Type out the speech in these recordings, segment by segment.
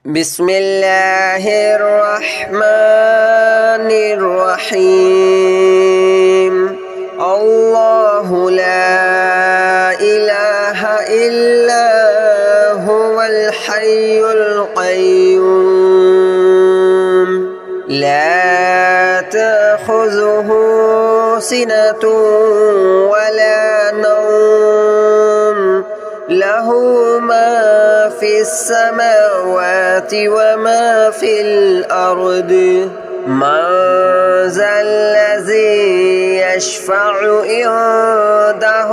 بسم الله الرحمن الرحيم الله لا إله إلا هو الحي القيوم لا تأخذه سنة ولا نوم له ما في السماوات وما في الأرض من ذا الذي يشفع عنده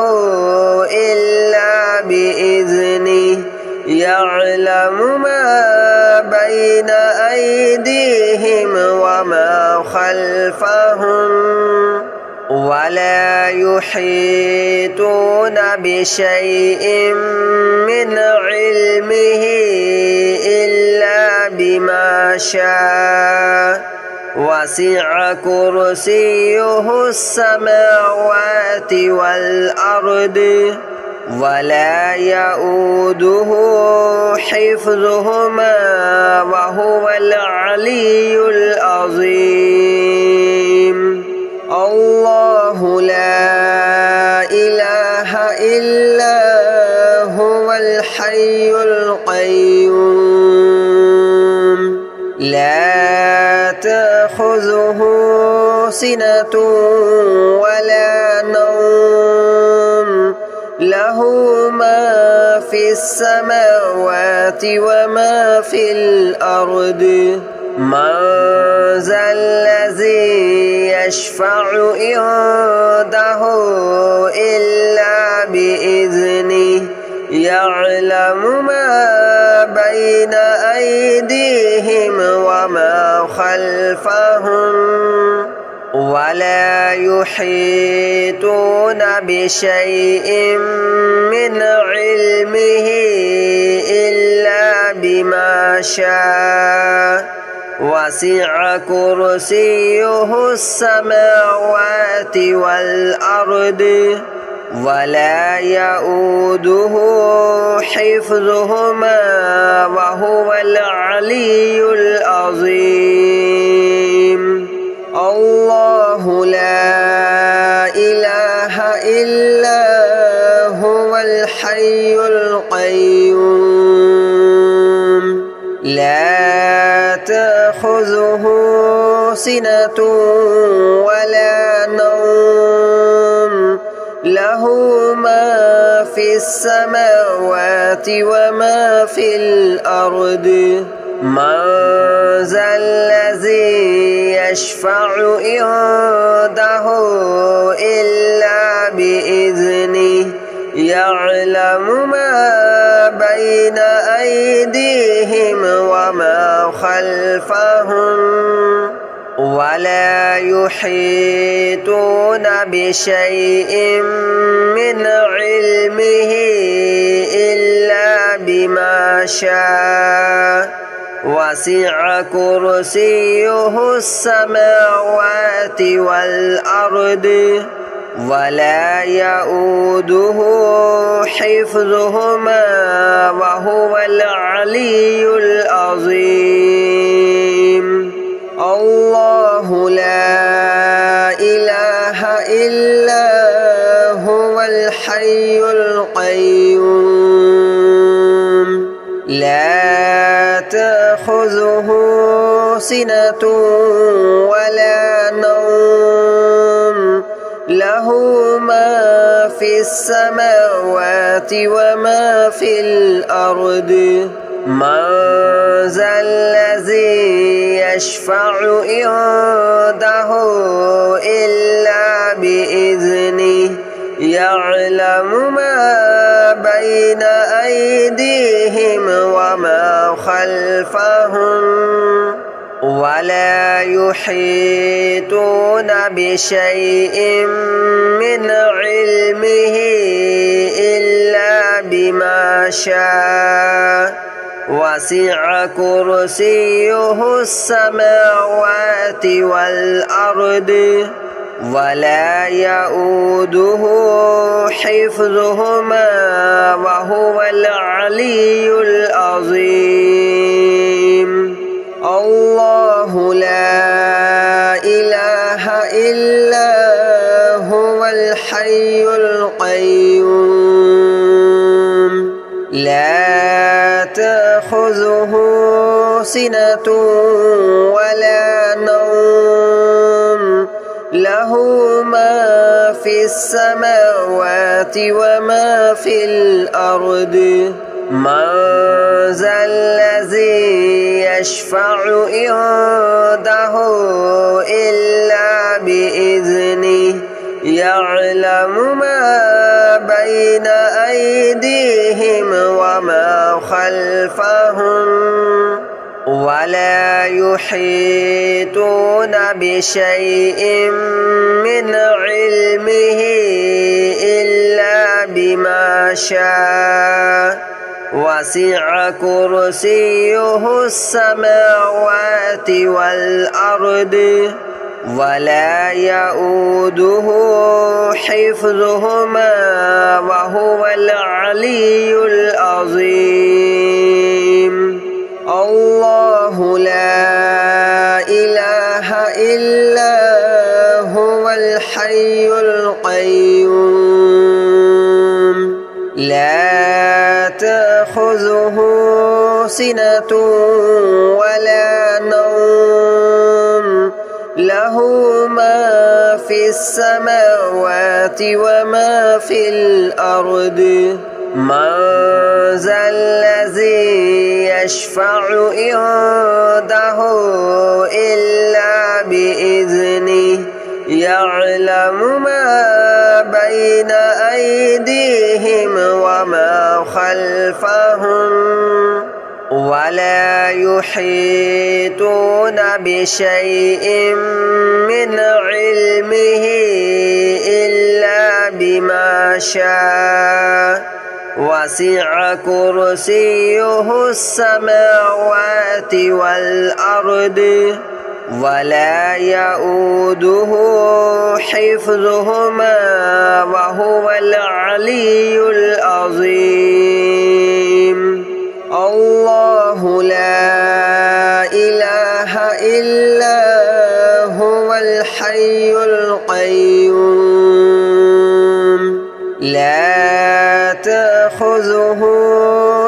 إلا بإذنه يعلم ما بين أيديهم وما خلفهم ولا يحيطون بشيء من علمه إلا بما شاء وسع كرسيه السماوات والأرض ولا يؤوده حفظهما وهو العلي العظيم الله لا إله إلا هو الحي القيوم لا تأخذه سنة ولا نوم له ما في السماوات وما في الأرض من ذا الذي يشفع عنده إلا بإذنه يعلم ما بين أيديهم وما خلفهم ولا يحيطون بشيء من علمه إلا بما شاء وسع كرسيه السماوات والأرض ولا يؤوده حفظهما وهو العلي العظيم الله لا إله إلا هو الحي القيوم لا تأخذه سنة ولا نوم له ما في السماوات وما في الأرض من ذا الذي يشفع عنده إلا بإذنه يعلم ما بين أيديهم وما خلفهم ولا يحيطون بشيء من علمه إلا بما شاء وسع كرسيه السماوات والأرض ولا يؤوده حفظهما وهو العلي العظيم الله لا إله إلا هو الحي القيوم لا تأخذه سنة ولا نوم له ما في السماوات وما في الأرض من ذا الذي يشفع عنده إلا بإذنه يعلم ما بين أيديهم وما خلفهم ولا يحيطون بشيء من علمه إلا بما شاء وسع كرسيه السماوات والأرض ولا يؤوده حفظهما وهو العلي العظيم. تأخذه سنة ولا نوم له ما في السماوات وما في الأرض من ذا الذي يشفع عنده إلا بإذنه يعلم ما بين أيديهم وما خلفهم ولا يحيطون بشيء من علمه إلا بما شاء وسع كرسيه السماوات والأرض ولا يؤوده حفظهما وهو العلي العظيم الله لا إله إلا هو الحي القيوم لا تأخذه سنة ولا نوم له ما في السماوات وما في الأرض من ذا الذي يشفع عنده إلا بإذنه يعلم ما بين أيديهم وما خلفهم ولا يحيطون بشيء من علمه إلا بما شاء وسع كرسيه السماوات والأرض ولا يؤوده حفظهما وهو العلي العظيم الله لا إله إلا هو الحي القيوم لا تأخذه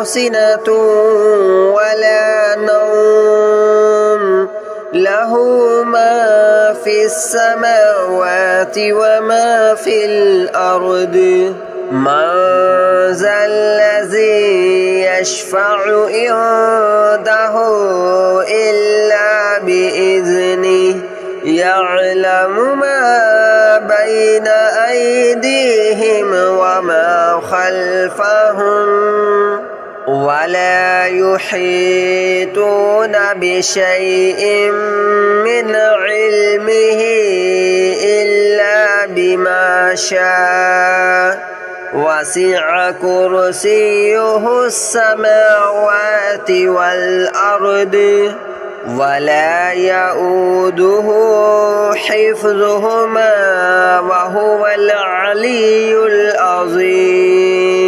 سنة ولا نوم له ما في السماوات وما في الأرض من ذا الذي يشفع عنده إلا بإذنه يعلم ما بين أيديهم وما خلفهم ولا يحيطون بشيء من علمه إلا بما شاء وسع كرسيه السماوات والأرض ولا يؤوده حفظهما وهو العلي العظيم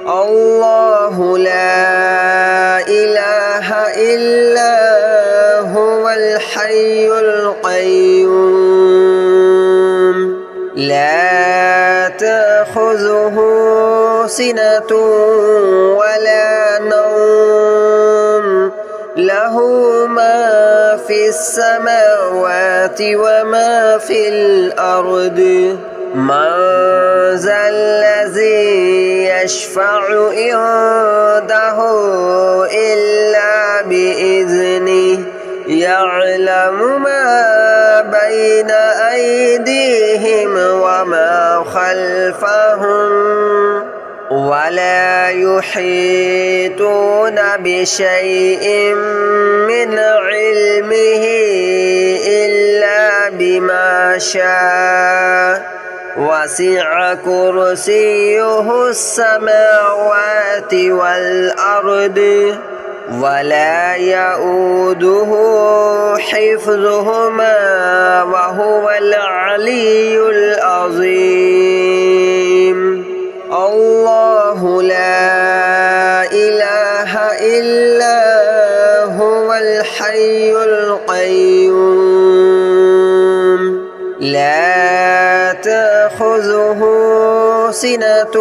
الله لا إله إلا هو الحي القيوم لا تأخذه سنة ولا نوم له ما في السماوات وما في الأرض من ذا الذي يشفع عنده إلا بإذنه يعلم ما بين أيديهم وما خلفهم ولا يحيطون بشيء من علمه إلا بما شاء وسع كرسيه السماوات والأرض ولا يؤوده حفظهما وهو العلي العظيم الله لا إله إلا هو الحي القيوم لا تأخذه سنة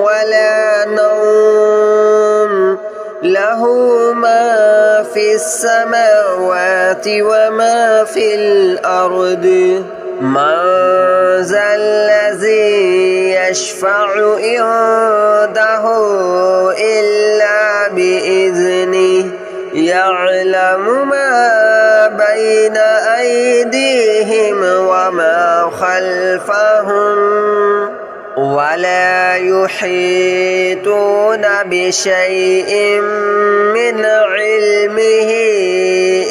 ولا نوم له له ما في السماوات وما في الأرض من ذا الذي يشفع عنده إلا بإذنه يعلم ما بين أيديهم وما خلفهم ولا يحيطون بشيء من علمه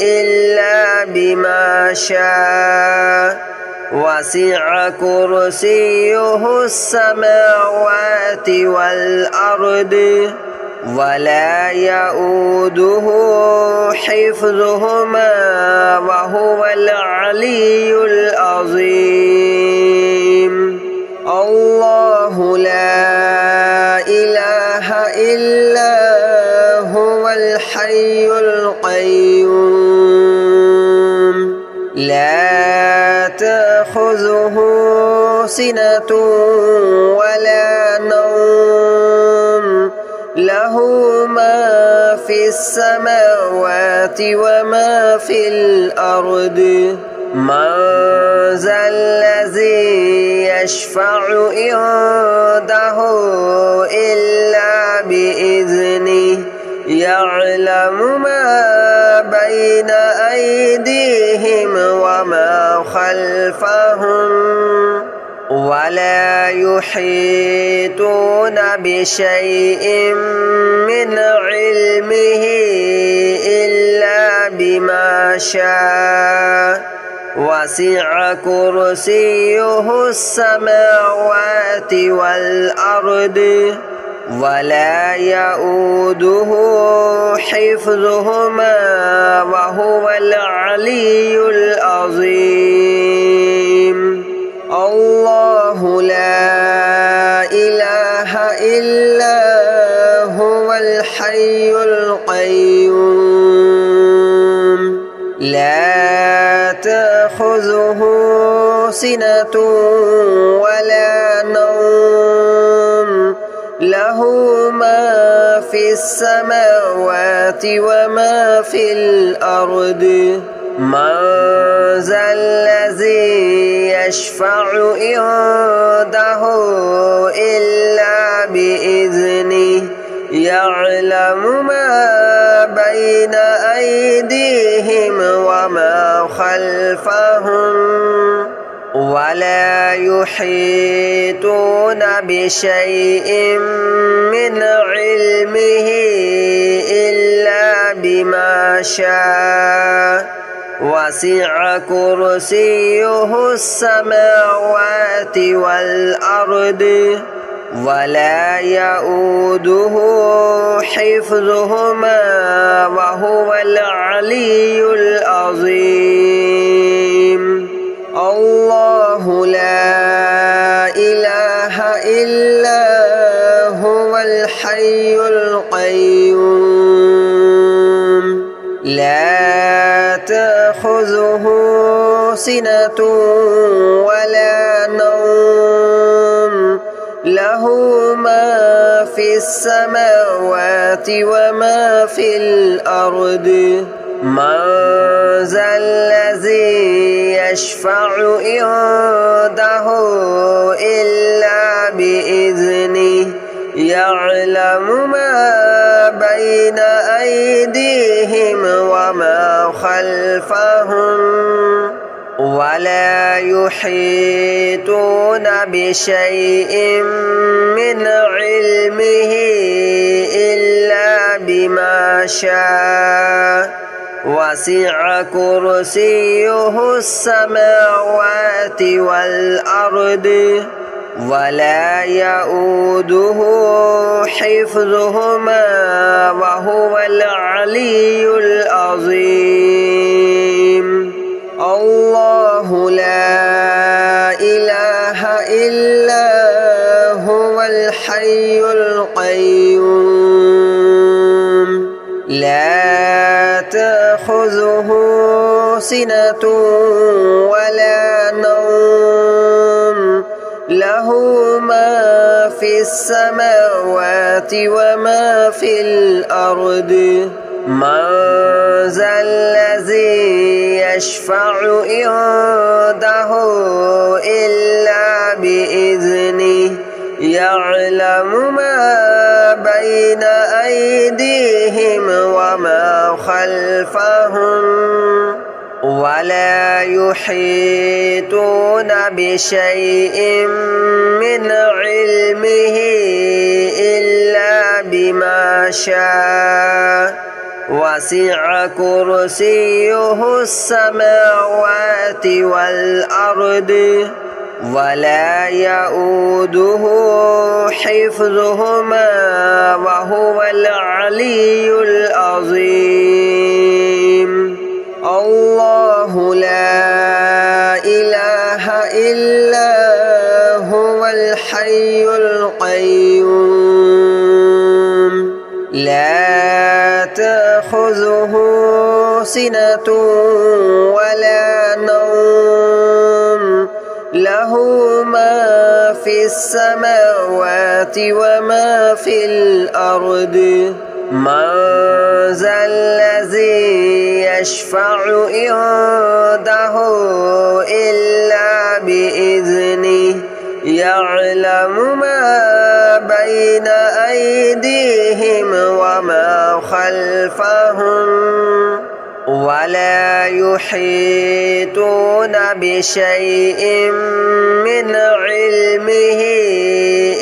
إلا بما شاء وسع كرسيه السماوات والأرض ولا يؤوده حفظهما وهو العلي العظيم الله لا إله إلا هو الحي القيوم لا تأخذه سنة ولا نوم له ما في السماوات وما في الأرض من ذا الذي يشفع عنده إلا بإذنه يعلم ما بين أيديهم وما خلفهم ولا يحيطون بشيء من علمه إلا بما شاء وسع كرسيه السماوات والأرض ولا يؤوده حفظهما وهو العلي العظيم الله لا إله إلا هو الحي القيوم لا تأخذه سنة ولا نوم له ما في السماوات وما في الأرض من ذا الذي يشفع عنده إلا بإذنه يعلم ما بين أيديهم وما خلفهم ولا يحيطون بشيء من علمه إلا بما شاء وسع كرسيه السماوات والأرض ولا يؤوده حفظهما وهو العلي العظيم الله لا إله إلا هو الحي القيوم لا تأخذه سنة ولا نوم له ما في السماوات وما في الأرض من ذا الذي يشفع عنده إلا بإذنه يعلم ما بين أيديهم وما خلفهم ولا يحيطون بشيء من علمه إلا بما شاء وسع كرسيه السماوات والأرض ولا يؤوده حفظهما وهو العلي العظيم الله لا إله إلا هو الحي القيوم لا تأخذه سنة ولا نوم له له ما في السماوات وما في الأرض من ذا الذي يشفع عنده إلا بإذنه يعلم ما بين أيديهم وما خلفهم ولا يحيطون بشيء من علمه إلا بما شاء وسع كرسيه السماوات والأرض ولا يؤوده حفظهما وهو العلي العظيم الله لا إله إلا هو الحي القيوم لا تأخذه سنة ولا نوم له ما في السماوات وما في الأرض من ذا الذي يشفع عنده إلا بإذنه يعلم ما بين أيديهم وما خلفهم ولا يحيطون بشيء من علمه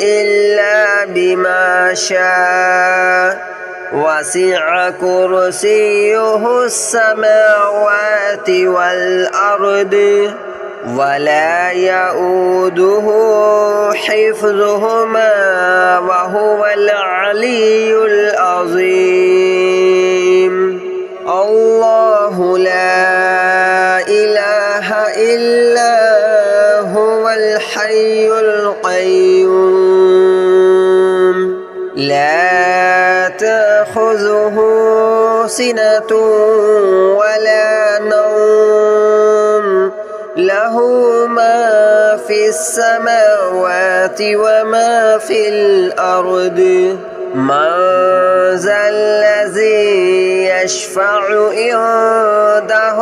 إلا بما شاء وسع كرسيه السماوات والأرض ولا يؤوده حفظهما وهو العلي العظيم الله لا إله إلا هو الحي القيوم لا تأخذه سنة ولا نوم له ما في السماوات وما في الأرض من ذا الذي يشفع عنده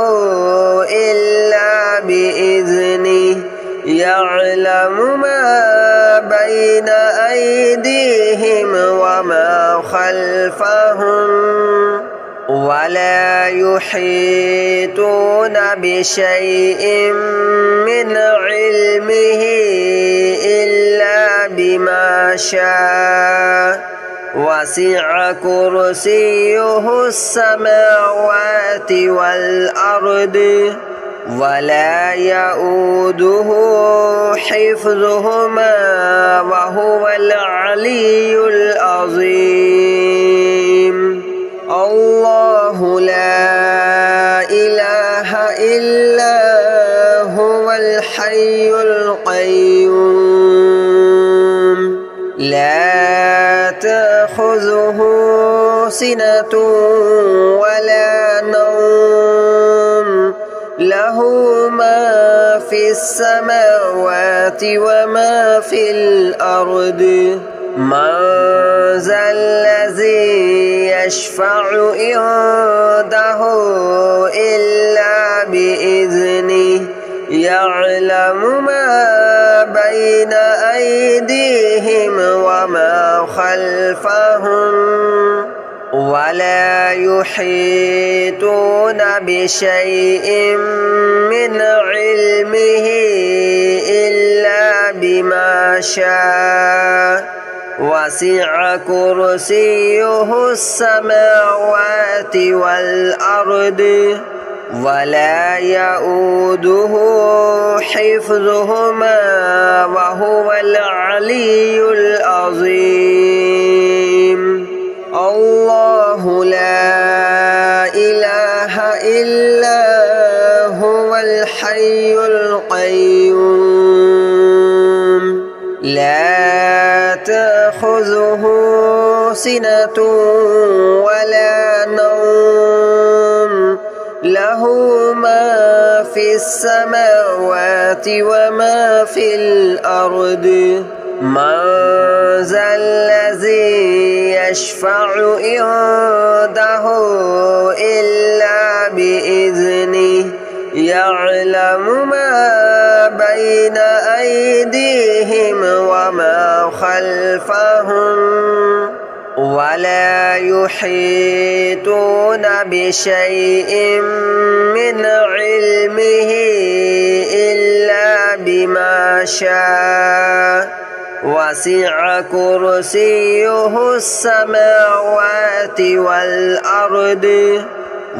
إلا بإذنه يعلم ما بين أيديهم وما خلفهم ولا يحيطون بشيء من علمه إلا بما شاء وسع كرسيه السماوات والأرض ولا يؤوده حفظهما وهو العلي العظيم الله لا إله إلا هو الحي القيوم لا تأخذه سنة ولا نوم له ما في السماوات وما في الأرض من ذا الذي يشفع عنده إلا بإذنه يعلم ما بين أيديهم وما خلفهم ولا يحيطون بشيء من علمه إلا بما شاء وسع كرسيه السماوات والأرض ولا يؤوده حفظهما وهو العلي العظيم الله لا إله إلا هو الحي القيوم لا تأخذه سنة ولا نوم له ما في السماوات وما في الأرض من ذا الذي يشفع عنده إلا بإذنه يعلم ما بين أيديهم وما خلفهم ولا يحيطون بشيء من علمه إلا بما شاء وسع كرسيه السماوات والأرض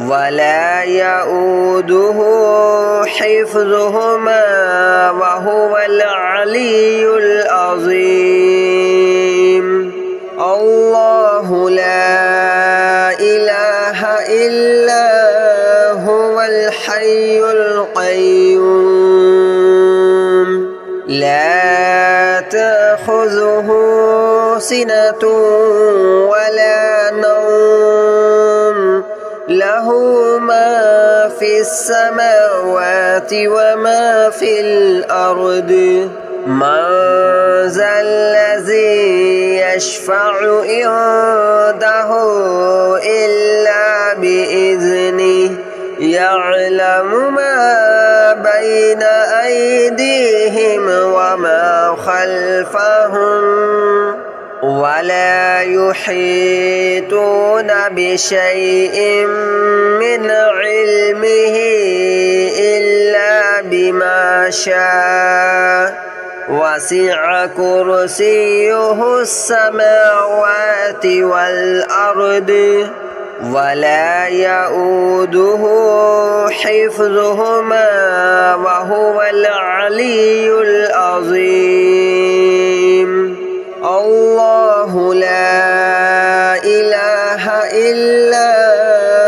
ولا يؤوده حفظهما وهو العلي العظيم الله لا إله إلا هو الحي القيوم لا تأخذه سنة ولا نوم له ما في السماوات وما في الأرض من ذا الذي يشفع عنده إلا بإذنه يعلم ما بين أيديهم وما خلفهم ولا يحيطون بشيء من علمه إلا بما شاء وسع كرسيه السماوات والأرض ولا يؤوده حفظهما وهو العلي العظيم الله لا إله إلا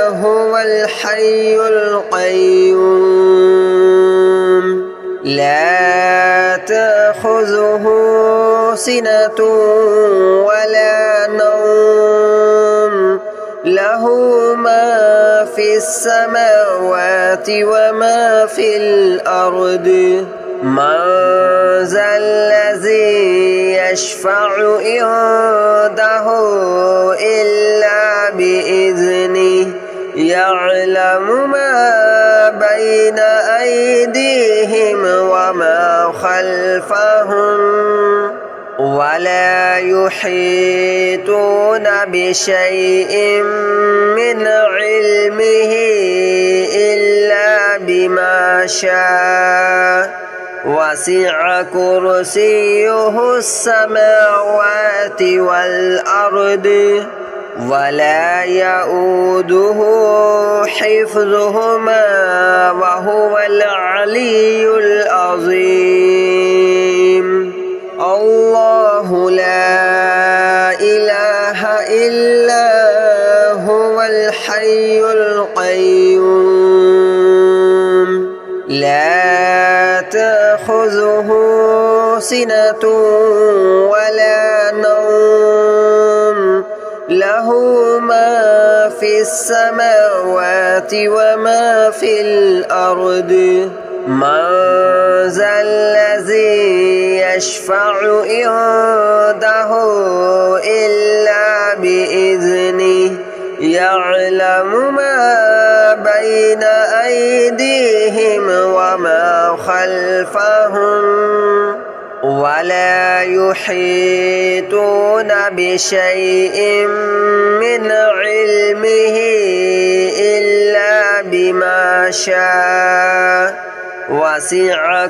هو الحي القيوم لا تأخذه سنة ولا نوم له ما في السماوات وما في الأرض من ذا الذي يشفع عنده إلا بإذنه يعلم ما بين أيديهم وما خلفهم ولا يحيطون بشيء من علمه إلا بما شاء وسع كرسيه السماوات والأرض ولا يؤوده حفظهما وهو العلي العظيم الله لا إله إلا هو الحي القيوم لا تأخذه سنة ولا نوم له ما في السماوات وما في الأرض من ذا الذي يشفع عنده إلا بإذنه يعلم ما بين أيديهم وما خلفهم ولا يحيطون بشيء من علمه إلا بما شاء وسع